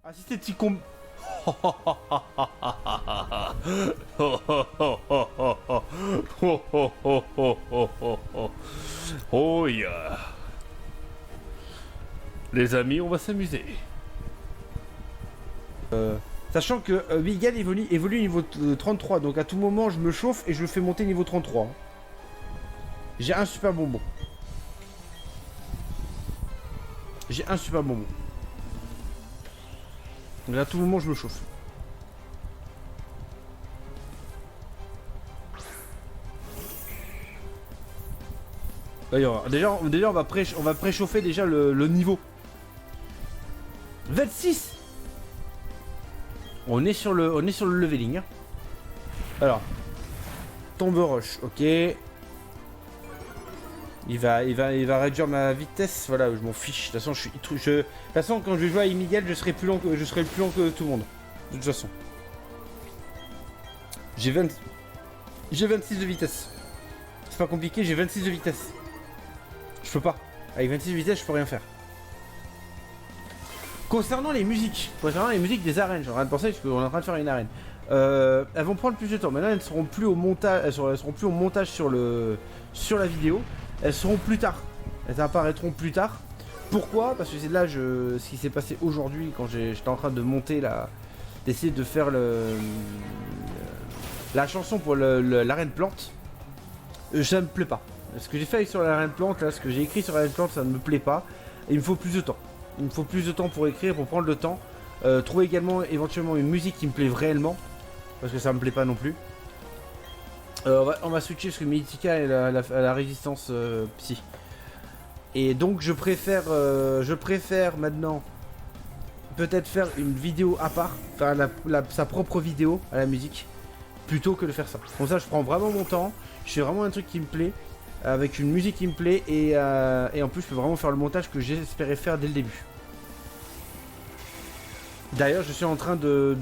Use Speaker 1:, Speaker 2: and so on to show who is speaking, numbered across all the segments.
Speaker 1: Assister petit combat. Oh yeah. Les amis, on va s'amuser. Sachant que Miguel évolue niveau 33, donc à tout moment je me chauffe et je le fais monter niveau 33. J'ai un super bonbon. J'ai un super bonbon. Donc à tout moment je me chauffe. D'ailleurs, déjà on va préchauffer déjà le niveau. 26. On est sur le leveling. Hein. Alors, tombe roche, ok. Il va réduire ma vitesse, voilà, je m'en fiche. De toute façon, de toute façon, quand je vais jouer avec Miguel, je serai plus lent que tout le monde. De toute façon. J'ai 26 de vitesse. C'est pas compliqué, j'ai 26 de vitesse. Je peux pas. Avec 26 de vitesse, je peux rien faire. Concernant les musiques des arènes, j'ai en train de penser parce qu'on est en train de faire une arène. Elles vont prendre plus de temps. Maintenant, elles seront plus au montage, elles seront plus au montage sur la vidéo. Elles seront plus tard. Elles apparaîtront plus tard. Pourquoi? Parce que c'est là ce qui s'est passé aujourd'hui quand j'étais en train de monter d'essayer de faire la chanson pour l'arène plante. Ça me plaît pas. Ce que j'ai fait sur l'arène plante, là, ce que j'ai écrit sur l'arène plante, ça ne me plaît pas. Et il me faut plus de temps. Il me faut plus de temps pour écrire, pour prendre le temps. Trouver également éventuellement une musique qui me plaît réellement. Parce que ça me plaît pas non plus. On va switcher parce que Mythica est la résistance psy. Et donc je préfère maintenant peut-être faire une vidéo à part, faire sa propre vidéo à la musique, plutôt que de faire ça. Comme ça je prends vraiment mon temps, je fais vraiment un truc qui me plaît, avec une musique qui me plaît, et en plus je peux vraiment faire le montage que j'espérais faire dès le début. D'ailleurs, je suis en train de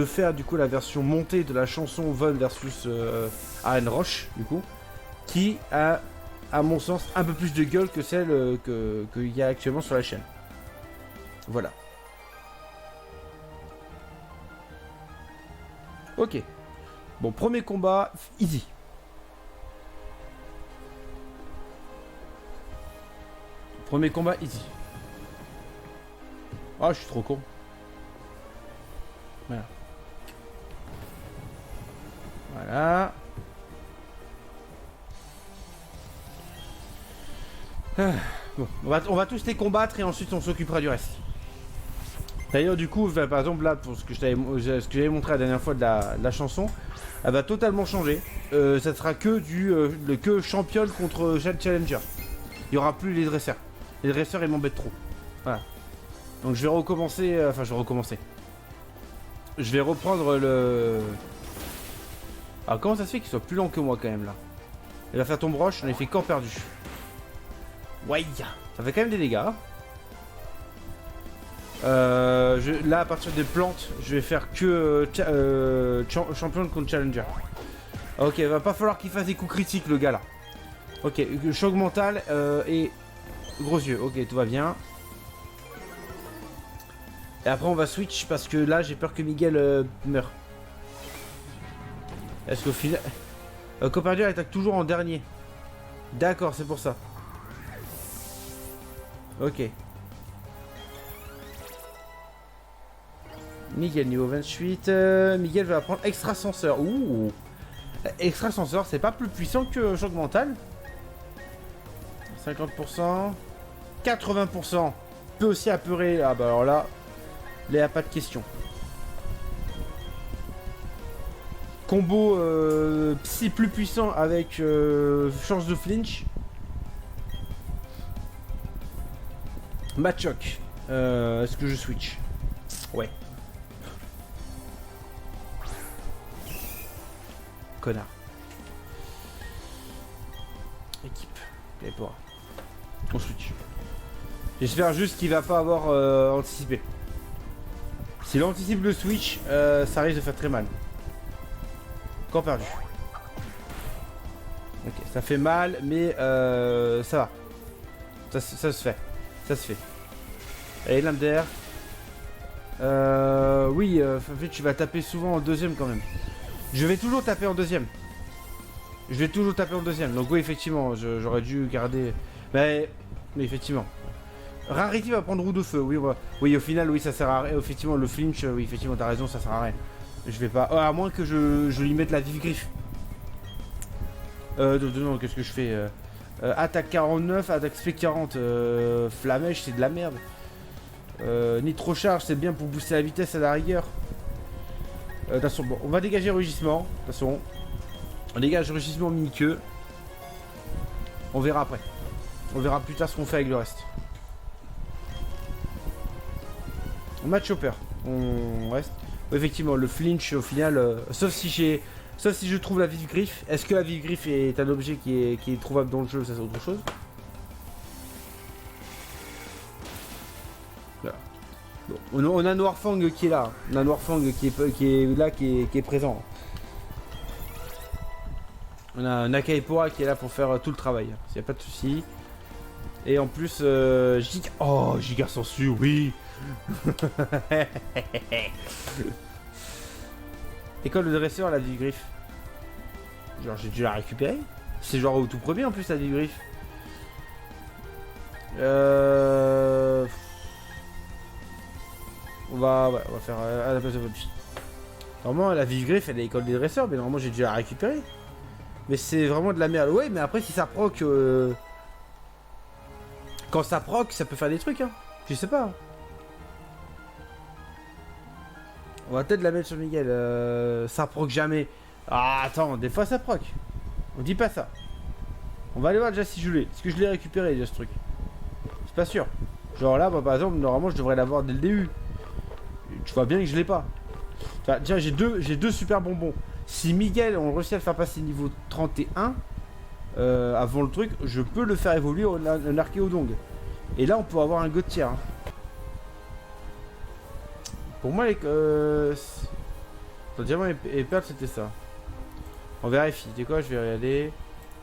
Speaker 1: faire du coup la version montée de la chanson Vol versus Arène Roche, du coup, qui a, à mon sens, un peu plus de gueule que celle qu'il y a actuellement sur la chaîne. Voilà. Ok. Bon, premier combat, easy. Premier combat, easy. Ah, je suis trop con. Voilà. Voilà. Bon, on va tous les combattre et ensuite on s'occupera du reste. D'ailleurs, du coup, par exemple là, pour ce que j'avais montré la dernière fois de la chanson, elle va totalement changer. Ça sera que que championne contre challenger. Il y aura plus les dresseurs. Les dresseurs ils m'embêtent trop. Voilà. Donc je vais recommencer. Je vais reprendre le... Alors comment ça se fait qu'il soit plus lent que moi quand même là? Il va faire tombe roche, on a fait corps perdu. Ouais, ça fait quand même des dégâts. Là à partir des plantes, je vais faire que champion contre challenger. Ok, va pas falloir qu'il fasse des coups critiques le gars là. Ok, choc mental et gros yeux, ok tout va bien. Et après on va switch parce que là j'ai peur que Miguel meure. Est-ce qu'au final... Coperdur attaque toujours en dernier. D'accord, c'est pour ça. Ok. Miguel niveau 28. Miguel va prendre extrasenseur. Ouh. Extrasenseur, c'est pas plus puissant que choc mental. 50%. 80%. Peut aussi apeurer. Ah bah alors là... Il n'y a pas de question. Combo psy plus puissant avec chance de flinch. Matchoc. Est-ce que je switch? Ouais. Connard. Équipe. On switch. J'espère juste qu'il va pas avoir anticipé. S'il anticipe le switch, ça risque de faire très mal. Corps perdu. Ok, ça fait mal, mais ça va. Ça se fait. Ça se fait. Allez, lame d'air. Oui, en fait, tu vas taper souvent en deuxième quand même. Je vais toujours taper en deuxième. Je vais toujours taper en deuxième. Donc oui, effectivement, j'aurais dû garder... Mais effectivement. Rarity va prendre roue de feu. Oui, oui, au final, oui, ça sert à rien. Effectivement, le flinch, oui, effectivement, t'as raison, ça sert à rien. Je vais pas... à moins que je lui mette la vive griffe. Non, qu'est-ce que je fais attaque 49, attaque spec 40. Flamèche, c'est de la merde. Nitro charge, c'est bien pour booster la vitesse à la rigueur. De toute façon, bon, on va dégager rugissement. De toute façon, on dégage rugissement mini-queue. On verra après. On verra plus tard ce qu'on fait avec le reste. Match chopper. On reste. Effectivement, le flinch au final, sauf si je trouve la vive griffe. Est-ce que la vive griffe est un objet qui est trouvable dans le jeu? Ça c'est autre chose. Voilà. Bon, on a Noirfang qui est là. On a Noirfang qui est là, qui est présent. On a Nakaipora qui est là pour faire tout le travail. S'il n'y a pas de souci. Et en plus, Giga... Oh, Giga Sensu, oui. École de dresseur, la vive griffe. Genre, j'ai dû la récupérer. C'est genre au tout premier en plus, la vive griffe. On va faire à la place de votre fille. Normalement, la vive griffe, elle est école des dresseurs, mais normalement, j'ai dû la récupérer. Mais c'est vraiment de la merde. Ouais, mais après, si ça proc... Quand ça proc, ça peut faire des trucs, hein. Je sais pas. On va peut-être la mettre sur Miguel. Ça proc jamais. Ah, attends, des fois ça proc. On dit pas ça. On va aller voir déjà si je l'ai. Est-ce que je l'ai récupéré déjà ce truc? C'est pas sûr. Genre là, bah, par exemple, normalement, je devrais l'avoir dès le début. Tu vois bien que je l'ai pas. Enfin, déjà, j'ai deux super bonbons. Si Miguel, on réussit à le faire passer niveau 31, avant le truc, je peux le faire évoluer en Archéodong. Et là, on peut avoir un god tier. Hein. Pour moi, les... diamant et perle, c'était ça. On vérifie. Tu sais quoi, je vais regarder.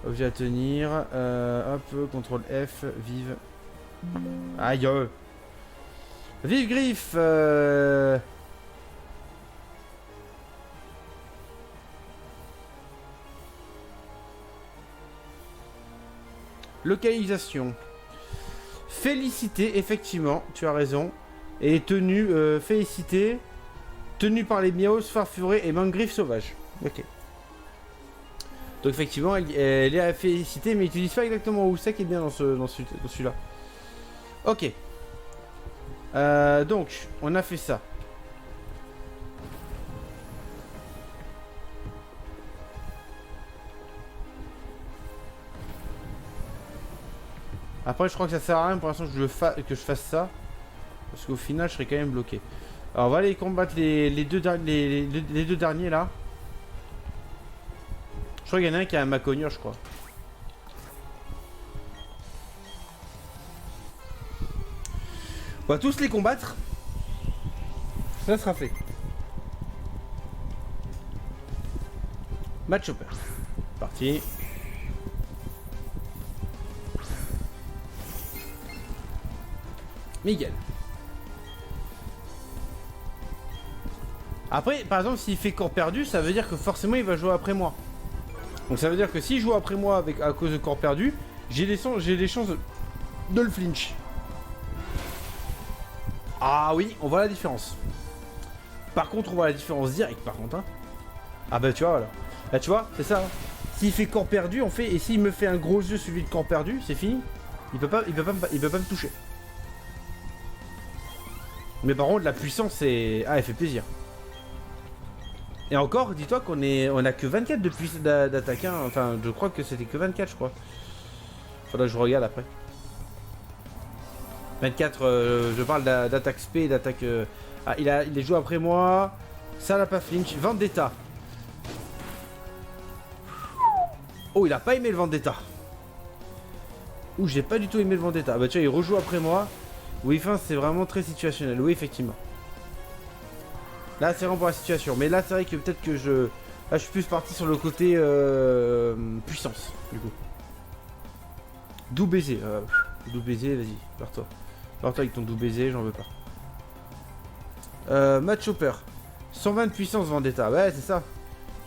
Speaker 1: Objet à tenir. Hop, contrôle F, vive. Aïe. Vive griffe. Localisation. Félicité, effectivement, tu as raison. Et tenue, félicité. Tenue par les miaos, farfurés et mangriffe sauvage. Ok. Donc effectivement, elle est à féliciter, mais ils utilisent pas exactement où c'est qui est bien dans celui-là. Ok. Donc, on a fait ça. Après, je crois que ça sert à rien pour l'instant que je fasse ça. Parce qu'au final, je serai quand même bloqué. Alors, on va aller combattre les deux derniers là. Je crois qu'il y en a un qui a un macognure, je crois. On va tous les combattre. Ça sera fait. Match chopper. Parti. Miguel. Après, par exemple, s'il fait corps perdu, ça veut dire que forcément il va jouer après moi. Donc ça veut dire que s'il joue après moi à cause de corps perdu, j'ai des chances de le flinch. Ah oui, on voit la différence. Par contre, on voit la différence directe par contre. Hein. Ah bah tu vois, voilà. Là tu vois, c'est ça. Hein. S'il fait corps perdu, on fait. Et s'il me fait un gros yeux suivi de corps perdu, c'est fini. Il peut pas me toucher. Mais par contre, la puissance, c'est... Ah, elle fait plaisir. Et encore, dis-toi qu'on a que 24 d'attaque. Hein. Enfin, je crois que c'était que 24, je crois. Faudra que je regarde après. 24, je parle d'attaque spé, d'attaque... Ah, il est joué après moi. Ça n'a pas flinch. Vendetta. Oh, il a pas aimé le Vendetta. Ouh, j'ai pas du tout aimé le Vendetta. Bah, tu vois, il rejoue après moi. Oui, enfin, c'est vraiment très situationnel. Oui, effectivement. Là, c'est vraiment pour la situation. Mais là, c'est vrai que peut-être que je... Là, je suis plus parti sur le côté puissance, du coup. Doux baiser. Doux baiser, vas-y, pars-toi. Pars-toi avec ton doux baiser, j'en veux pas. Match Chopper. 120 de puissance Vendetta. Ouais, c'est ça.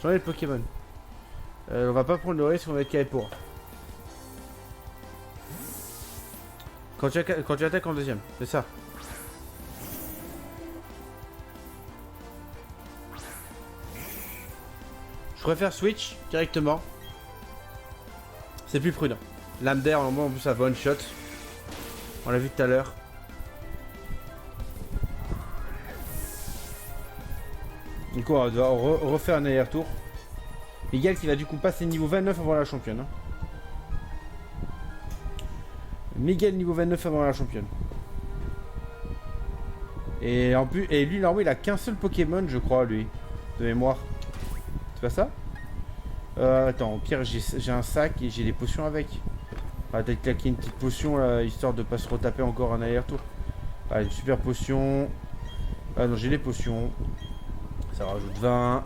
Speaker 1: J'en ai le Pokémon. On va pas prendre le risque, on va être Kaepora. Quand tu attaques en deuxième, c'est ça. Je préfère switch directement. C'est plus prudent. Lame d'air, au moment en plus ça va one shot. On l'a vu tout à l'heure. Du coup on va refaire un aller-retour. Miguel qui va du coup passer niveau 29 avant la championne. Hein. Miguel niveau 29 avant la championne. Et en plus, et lui normalement il a qu'un seul Pokémon je crois lui. De mémoire. C'est pas ça? Attends, au pire j'ai un sac et j'ai des potions avec. On va peut-être claquer une petite potion là, histoire de pas se retaper encore un aller-retour. Allez, une super potion. Ah non, j'ai les potions. Ça rajoute 20.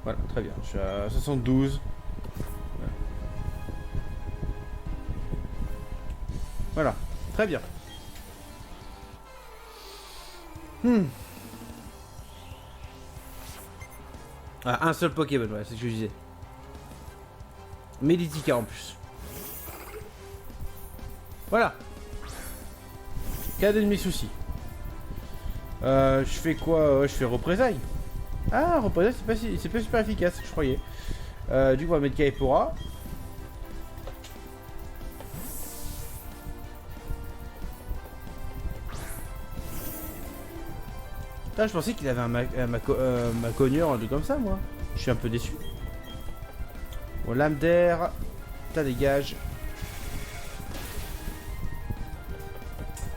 Speaker 1: Voilà, très bien. Je suis à 72. Voilà, très bien. Ah, un seul Pokémon, ouais, c'est ce que je disais. Meditica en plus. Voilà. Cas d'ennemi-souci. Je fais quoi? Je fais représailles. Ah, représailles, c'est pas super efficace, je croyais. Du coup, on va mettre Kaepora. Ah, je pensais qu'il avait un Macogneur, un truc comme ça, moi. Je suis un peu déçu. Bon, lame d'air. Ça dégage.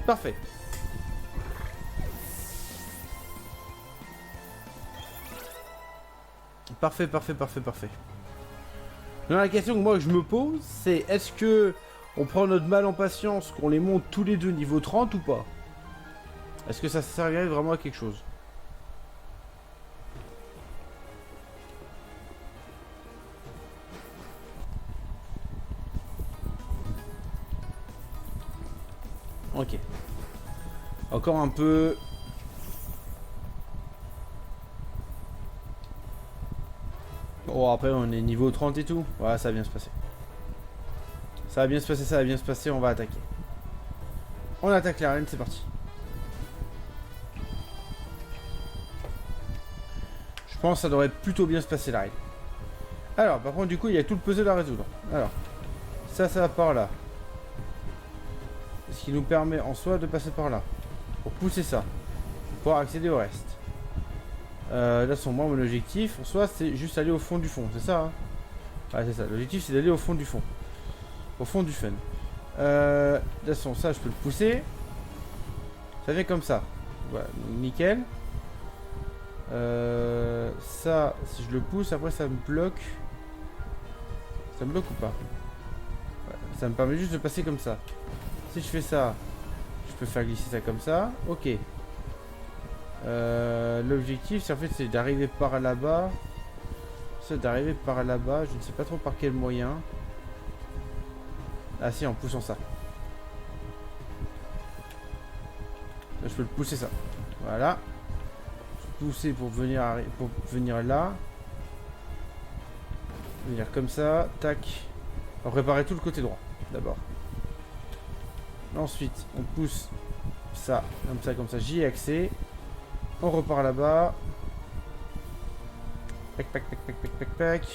Speaker 1: Parfait. Parfait. Non, la question que moi je me pose, c'est est-ce que on prend notre mal en patience, qu'on les monte tous les deux niveau 30 ou pas? Est-ce que ça servirait vraiment à quelque chose? Ok. Encore un peu. Bon, après on est niveau 30 et tout. Ouais, ça va bien se passer. Ça va bien se passer, on va attaquer. On attaque l'arène, c'est parti. Je pense que ça devrait plutôt bien se passer l'arène. Alors, par contre, du coup, il y a tout le puzzle à résoudre. Alors, ça va par là. Ce qui nous permet en soi de passer par là. Pour pousser ça. Pour pouvoir accéder au reste. Là, moi, mon objectif, en soi, c'est juste aller au fond du fond, c'est ça hein? Ouais, c'est ça. L'objectif, c'est d'aller au fond du fond. Au fond du fun. De toute façon, ça, je peux le pousser. Ça fait comme ça. Voilà, nickel. Ça, si je le pousse, après, ça me bloque. Ça me bloque ou pas? Ouais, ça me permet juste de passer comme ça. Si je fais ça, je peux faire glisser ça comme ça. Ok. L'objectif, c'est en fait, c'est d'arriver par là-bas. C'est d'arriver par là-bas. Je ne sais pas trop par quel moyen. Ah si, en poussant ça. Là, je peux le pousser ça. Voilà. Pousser pour venir là. Venir comme ça. Tac. On va préparer tout le côté droit. D'abord. Ensuite, on pousse ça. Comme ça. J'y ai accès. On repart là-bas. Pac.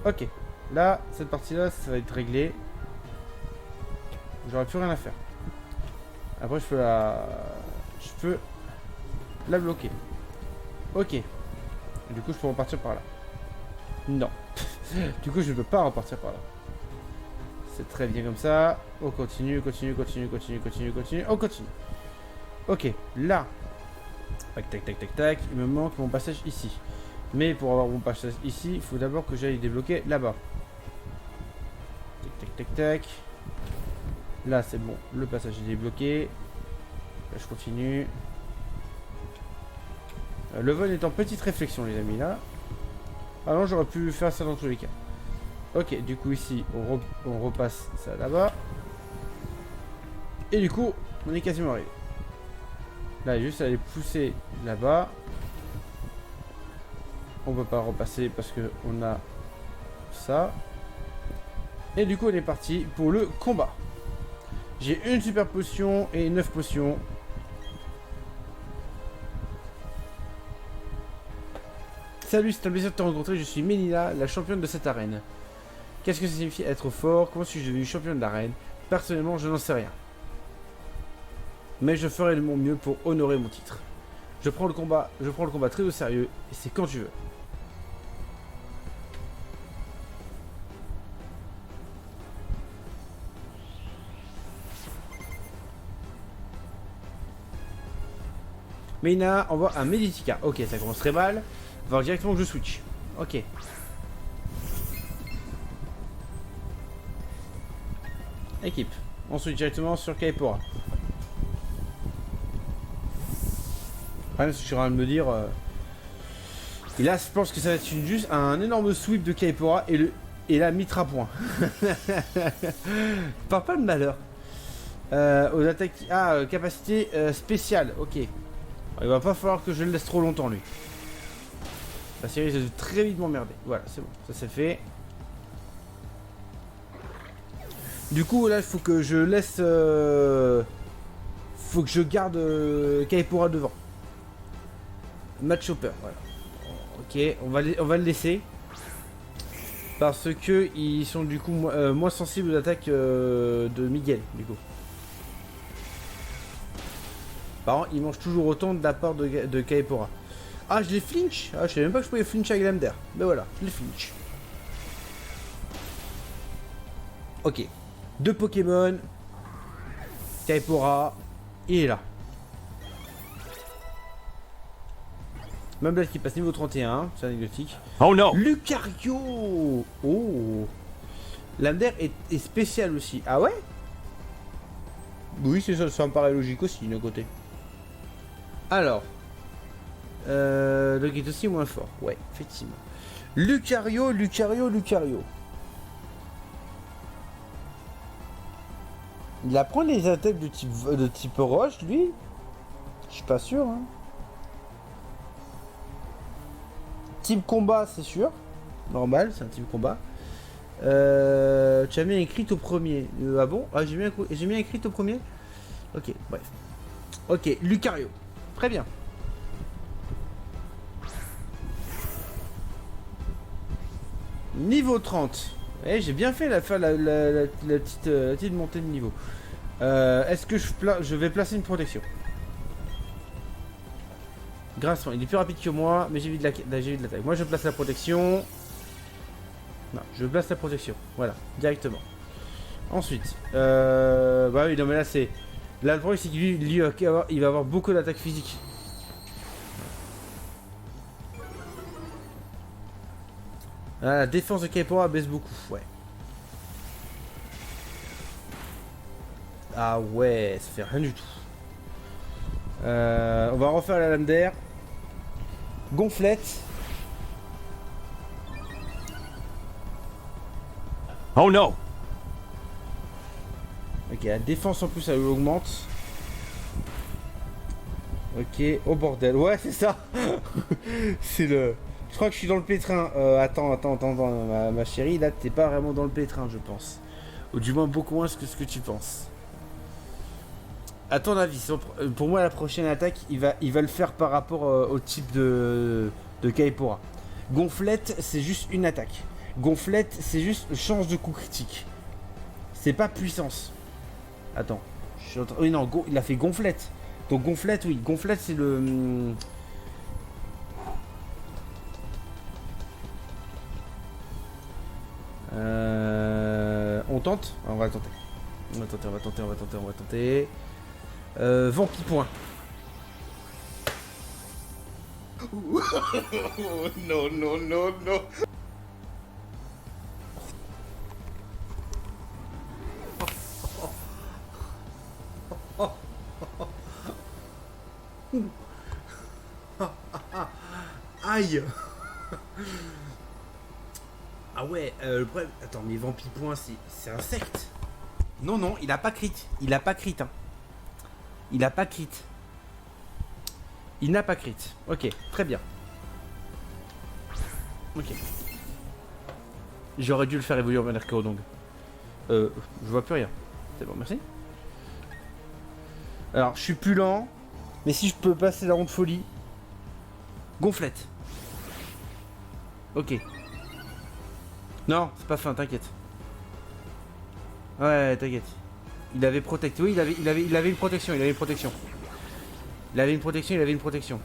Speaker 1: Ok. Là, cette partie-là, ça va être réglé. J'aurais plus rien à faire. Après, je peux la bloquer. Ok. Du coup, je peux repartir par là. Non. Du coup, je ne peux pas repartir par là. C'est très bien comme ça. On continue. On continue. Ok. Là. Tac. Il me manque mon passage ici. Mais pour avoir mon passage ici, il faut d'abord que j'aille débloquer là-bas. Tac. Là, c'est bon. Le passage est débloqué. Là, je continue. Le vol est en petite réflexion, les amis, là. Ah non, j'aurais pu faire ça dans tous les cas. Ok, du coup, ici, on repasse ça là-bas. Et du coup, on est quasiment arrivé. Là, juste aller pousser là-bas. On peut pas repasser parce que on a ça. Et du coup, on est parti pour le combat. J'ai une super potion et 9 potions. Salut, c'est un plaisir de te rencontrer. Je suis Mélina, la championne de cette arène. Qu'est-ce que ça signifie être fort? Comment suis-je devenu championne d'arène? Personnellement, je n'en sais rien. Mais je ferai de mon mieux pour honorer mon titre. Je prends le combat très au sérieux et c'est quand tu veux. Mélina envoie un Meditica. Ok, ça commence très mal. Il va falloir directement que je switch. Ok. Équipe. On switch directement sur Kaepora. Rien, je suis en train de me dire. Et là, je pense que ça va être juste un énorme sweep de Kaepora et la Mitra point. Par pas de malheur. Aux attaques. Ah, capacité spéciale. Ok. Il va pas falloir que je le laisse trop longtemps lui. La série risque de très vite m'emmerder. Voilà, c'est bon, ça c'est fait. Du coup là il faut que je laisse faut que je garde Kaepora devant. Match Chopper, voilà. Ok, on va le laisser. Parce que ils sont du coup moins sensibles aux attaques de Miguel du coup. Par contre, il mange toujours autant de la part de Kaepora. Ah, je l'ai flinch. Ah, je savais même pas que je pouvais flinch avec Lamder. Mais voilà, je l'ai flinch. Ok. 2 Pokémon. Kaepora. Il est là. Mumble qui passe niveau 31. C'est anecdotique.
Speaker 2: Oh non!
Speaker 1: Lucario. Oh. Lamder est spécial aussi. Ah ouais? Oui, c'est ça, ça me paraît logique aussi d'un côté. Alors. Donc il est aussi moins fort. Ouais, effectivement. Lucario. Il apprend les attaques de type roche, lui? Je suis pas sûr, hein. Type combat, c'est sûr. Normal, c'est un type combat. Tu as mis un crit au premier. Ah bon? Ah, j'ai mis un crit au premier? Ok, bref. Ok, Lucario. Très bien. Niveau 30. Eh, j'ai bien fait la petite montée de niveau. Est-ce que je vais placer une protection? Grincement, il est plus rapide que moi, mais j'ai vu de l'attaque. Moi, je place la protection. Non, je place la protection. Voilà, directement. Ensuite, bah oui, non, mais là, c'est. Là, le problème, c'est qu'il il va avoir beaucoup d'attaques physiques. Ah, la défense de Kaepora baisse beaucoup, ouais. Ah ouais, ça fait rien du tout. On va refaire la lame d'air. Gonflette.
Speaker 2: Oh non!
Speaker 1: Ok, la défense en plus elle augmente. Ok, oh bordel, ouais c'est ça. C'est le... Je crois que je suis dans le pétrin. Attends, ma chérie, là t'es pas vraiment dans le pétrin je pense. Ou du moins beaucoup moins que ce que tu penses. À ton avis, pour moi la prochaine attaque, il va le faire par rapport au type de Kaepora. Gonflette, c'est juste une attaque. Gonflette, c'est juste chance de coup critique. C'est pas puissance. Attends. Oui, non, il a fait gonflette. Donc gonflette, oui. Gonflette, c'est le... On tente? On va tenter. On va tenter. Vampipoint. Non. Aïe. Ah ouais, le problème... Attends, mais Vampipoint, c'est insecte. Non, il a pas crit. Il a pas crit, hein. Il a pas crit. Il n'a pas crit. Ok, très bien. Ok. J'aurais dû le faire évoluer en Manarco donc. Je vois plus rien. C'est bon, merci. Alors, je suis plus lent. Mais si je peux passer la ronde folie. Gonflette. Ok. Non, c'est pas fin, t'inquiète. Ouais, t'inquiète. Il avait protect. Oui, il avait une protection. Il avait une protection. Il avait une protection. Il avait une protection.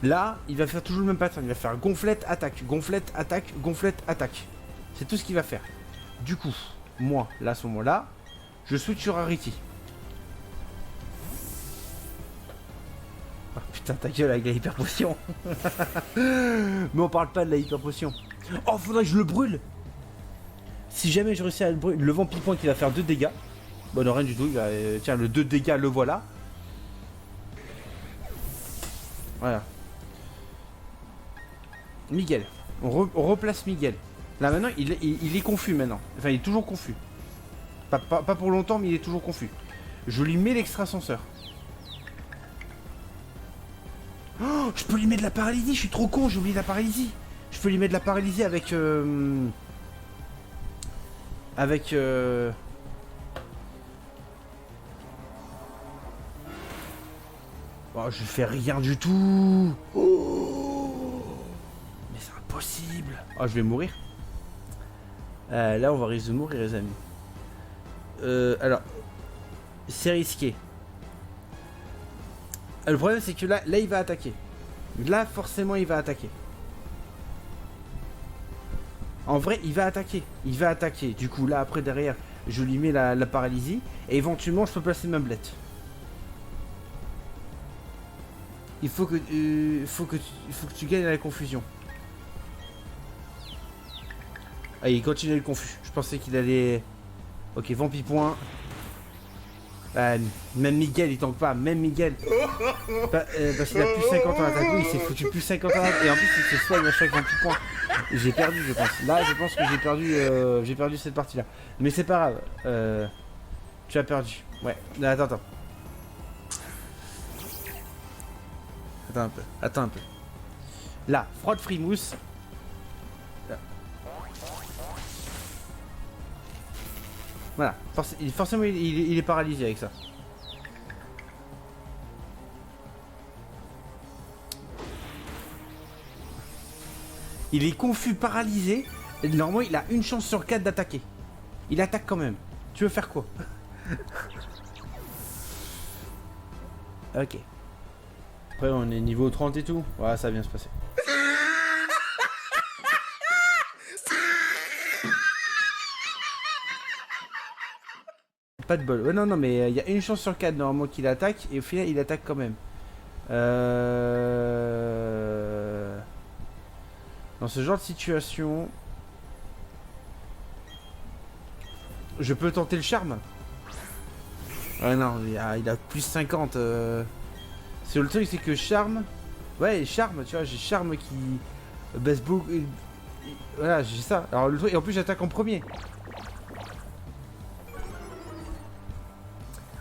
Speaker 1: Là, il va faire toujours le même pattern. Il va faire gonflette, attaque, gonflette, attaque, gonflette, attaque. C'est tout ce qu'il va faire. Du coup, moi, là, à ce moment-là, je switch sur Rarity. Oh, putain, ta gueule avec la hyper potion. Mais on parle pas de la hyper potion. Oh, faudrait que je le brûle. Si jamais je réussis à le brûler, le vent pipoint qui va faire 2 dégâts. Bon, non, rien du tout. Il va, tiens, le 2 dégâts, le voilà. Voilà. Miguel. On replace Miguel. Là, maintenant, il est confus maintenant. Enfin, il est toujours confus. Pas pour longtemps, mais il est toujours confus. Je lui mets l'extrasenseur. Oh, je peux lui mettre de la paralysie. Je suis trop con, j'ai oublié de la paralysie. Je peux lui mettre de la paralysie avec... Oh, je fais rien du tout. Oh, mais c'est impossible. Oh, je vais mourir. Là, on va risquer de mourir, les amis. Alors, c'est risqué. Le problème, c'est que là, il va attaquer. Là, forcément, il va attaquer. En vrai, il va attaquer. Il va attaquer. Du coup, là, après, derrière, je lui mets la paralysie. Et éventuellement, je peux placer ma blette. Il faut que tu gagnes la confusion. Ah, il continue à être confus. Je pensais qu'il allait... Ok, vampipoint. Même Miguel, il tank pas. Même Miguel. Parce qu'il a plus 50 en attaque. Oui, il s'est foutu plus 50 en attaque. Et en plus, il se soigne à chaque vampipoint. J'ai perdu, je pense. Là, je pense que j'ai perdu cette partie-là. Mais c'est pas grave. Tu as perdu. Ouais. Attends. Attends un peu. Là, froide frimousse. Là. Voilà. Forcément, il est paralysé avec ça. Il est confus, paralysé. Et normalement, il a une chance sur 4 d'attaquer. Il attaque quand même. Tu veux faire quoi? Ok. Après, on est niveau 30 et tout. Ouais, ça va bien se passer. Pas de bol. Ouais, non, mais il y a une chance sur 4 normalement qu'il attaque. Et au final, il attaque quand même. Dans ce genre de situation... Je peux tenter le charme. Ouais, non, il a plus 50. C'est le truc, c'est que charme... Ouais, charme, tu vois, j'ai charme qui baisse beaucoup. Voilà, j'ai ça. Alors le truc, et en plus j'attaque en premier.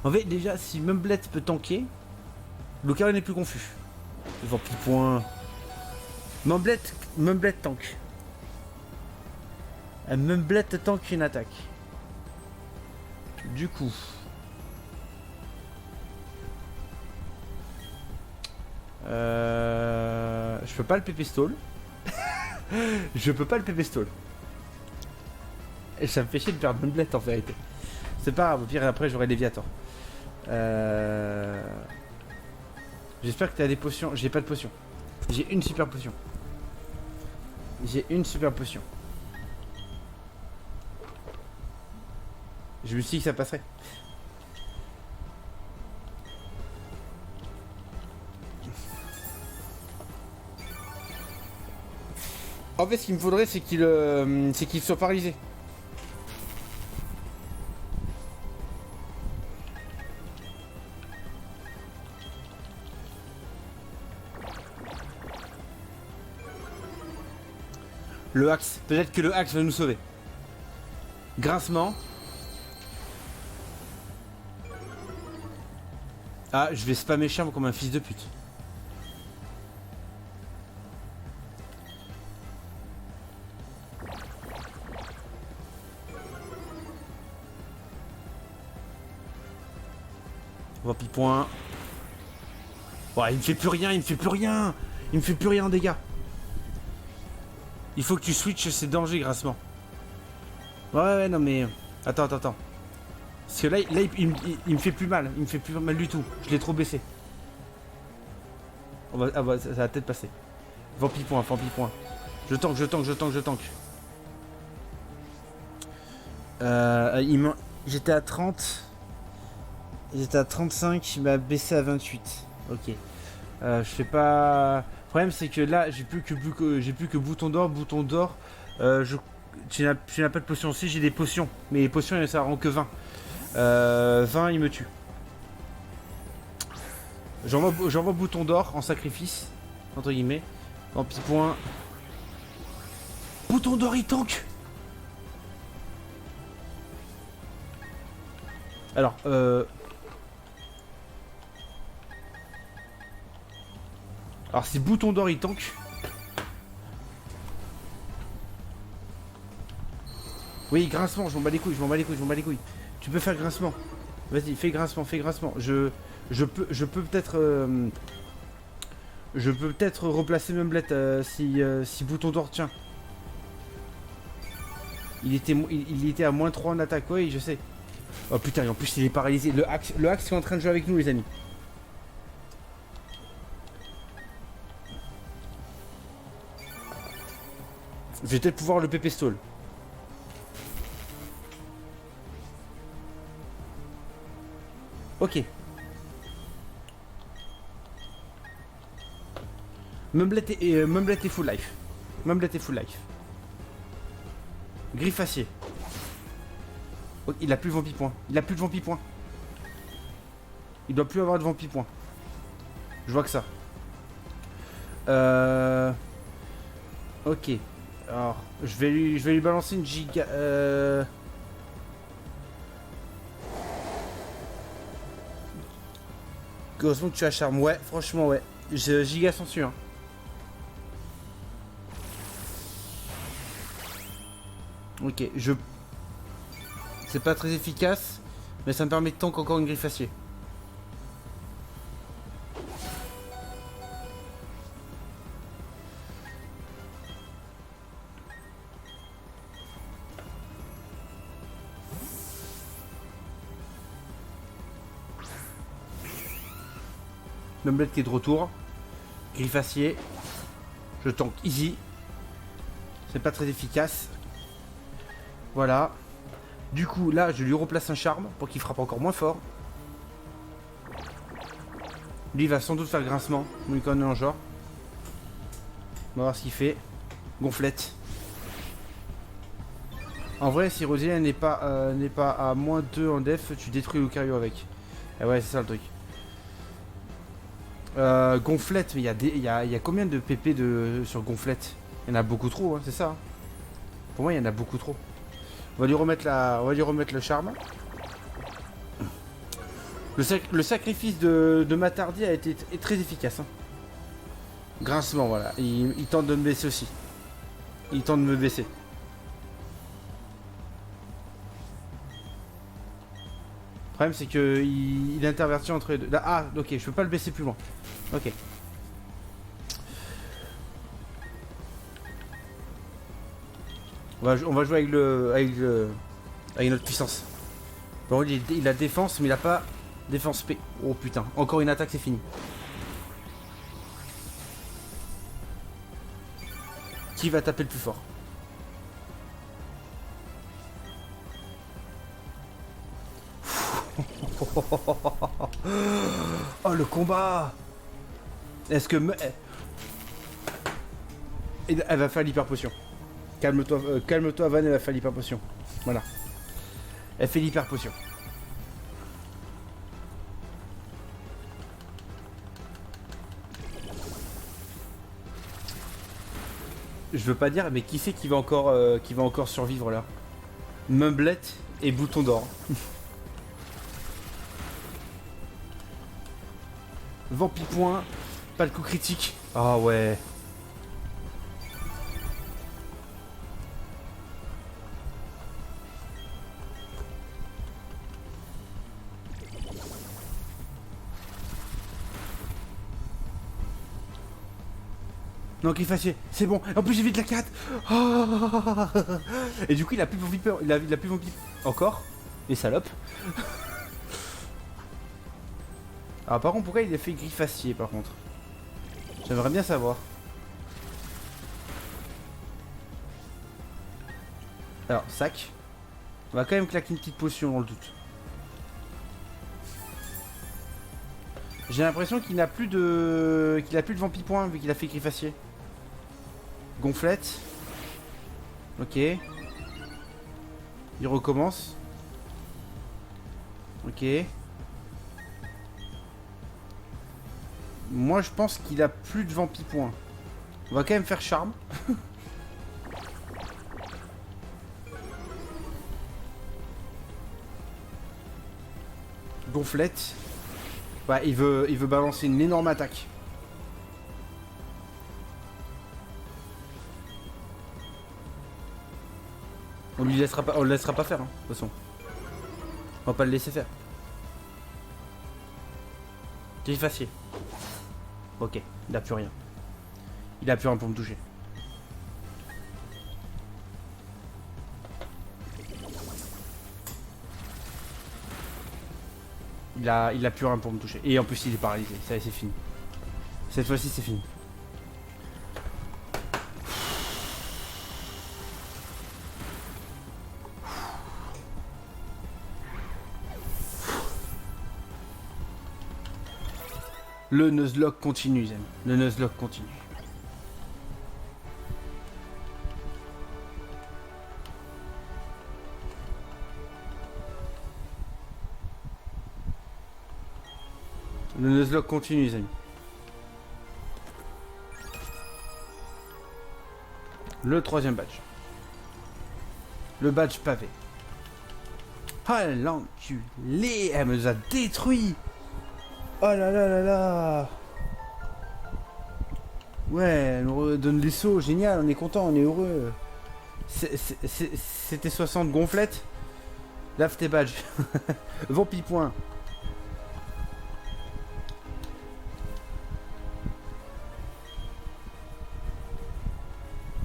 Speaker 1: En fait, déjà, si Mumblette peut tanker, Lucario n'est plus confus. Vampipoint. Mumblette tank. Mumblette tank une attaque. Du coup. Je peux pas le pépé-stall. Je peux pas le pépé-stall. Et ça me fait chier de perdre Mumblette en vérité. C'est pas grave, au pire après j'aurai Léviator. J'espère que t'as des potions. J'ai pas de potion. J'ai une super potion. J'ai une super potion. Je me suis dit que ça passerait. En fait, ce qu'il me faudrait, c'est qu'il soit paralysé. Le axe. Peut-être que le axe va nous sauver. Grincement. Ah, je vais spammer charme comme un fils de pute. Vampipoint. Ouais, il me fait plus rien, il me fait plus rien. Il me fait plus rien en dégâts. Il faut que tu switches, c'est danger, grassement. Ouais, non mais... Attends. Parce que là il me fait plus mal. Il me fait plus mal du tout. Je l'ai trop baissé. Ah bah, ça va peut-être passer. Vampipoint. Je tank. J'étais à 30. J'étais à 35, il m'a baissé à 28. Ok. Je fais pas... Le problème c'est que là, j'ai plus que bouton d'or. Tu n'as pas de potion aussi, j'ai des potions. Mais les potions, ça rend que 20. 20, il me tue. J'envoie bouton d'or en sacrifice. Entre guillemets. Vampipoint. Bouton d'or, il tank. Alors, Alors si bouton d'or il tank. Oui, grincement, je m'en bats les couilles. Tu peux faire grincement. Vas-y, fais grincement. Je peux peut-être replacer Mumblet si bouton d'or tient. Il était à moins 3 en attaque, oui, je sais. Oh putain, en plus il est paralysé. Le Axe est en train de jouer avec nous, les amis. Je vais peut-être pouvoir le PP stall. Ok. Mumblet est full life. Griffe acier. Oh, il a plus de vampipoint. Il doit plus avoir de vampipoint. Je vois que ça. Ok. Alors, je vais lui balancer une giga. Heureusement que tu as charme. Ouais, franchement, ouais. Giga censure. Hein. Ok, c'est pas très efficace, mais ça me permet de tank encore une griffe acier. Mumblet qui est de retour. Griffe acier. Je tank easy. C'est pas très efficace. Voilà. Du coup, là, je lui replace un charme pour qu'il frappe encore moins fort. Lui, il va sans doute faire grincement. On lui connaît en genre. On va voir ce qu'il fait. Gonflette. En vrai, si Rosalind n'est pas à moins 2 en def, tu détruis Lucario avec. Et ouais, c'est ça le truc. Gonflette, mais il y a combien de PP sur Gonflette? Il y en a beaucoup trop, hein, c'est ça. Pour moi, il y en a beaucoup trop. On va lui remettre le charme. Le sacrifice de Matardi a été très efficace. Hein. Grincement, voilà. Il tente de me baisser aussi. Le problème, c'est que il intervertit entre les deux. Là, ah, ok, je peux pas le baisser plus loin. Ok. On va jouer avec notre puissance. Bon, il a défense, mais il a pas défense P. Oh putain, encore une attaque, c'est fini. Qui va taper le plus fort? Oh le combat! Est-ce que elle va faire l'hyper potion. Calme-toi Van, elle va faire l'hyper potion. Voilà. Elle fait l'hyper potion. Je veux pas dire, mais qui c'est qui va encore survivre là? Mumblet et Bouton d'or. Vampipoint. Pas le coup critique. Ah ouais. Non, qu'il fasse, c'est bon. En plus, j'évite la 4. Oh. Et du coup, il a plus Vampipeur. Il a plus Vampipeur. Encore. Les salopes. Alors, par contre, pourquoi il a fait Griffacier, par contre? J'aimerais bien savoir. Alors, sac. On va quand même claquer une petite potion dans le doute. J'ai l'impression qu'il n'a plus de... Vampipoint vu qu'il a fait Griffacier. Gonflette. Ok. Il recommence. Ok. Moi je pense qu'il a plus de Vampipoint. On va quand même faire charme. Gonflette. Bah il veut balancer une énorme attaque. On lui laissera pas, on le laissera pas faire, hein, de toute façon. On va pas le laisser faire. Griffacier. Ok, il a plus rien. Il a plus rien pour me toucher. Il a plus rien pour me toucher. Et en plus il est paralysé. Ça c'est fini. Cette fois-ci c'est fini. Le Nuzlocke continue, les amis. Le Nuzlocke continue. Le Nuzlocke continue, les amis. Le troisième badge. Le badge pavé. Ah l'enculé, elle me a détruit. Oh là là là là. Ouais, elle nous redonne les sauts, génial, on est content, on est heureux. C'était 60 gonflettes. Lave tes badges. Vampipoint.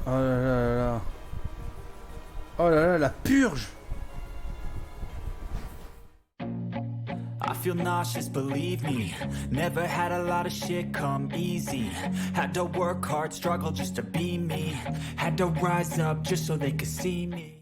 Speaker 1: Oh là là là là. Oh là là, la purge.
Speaker 2: I feel nauseous, believe me. Never had a lot of shit come easy. Had to work hard, struggle just to be me. Had to rise up just so they could see me.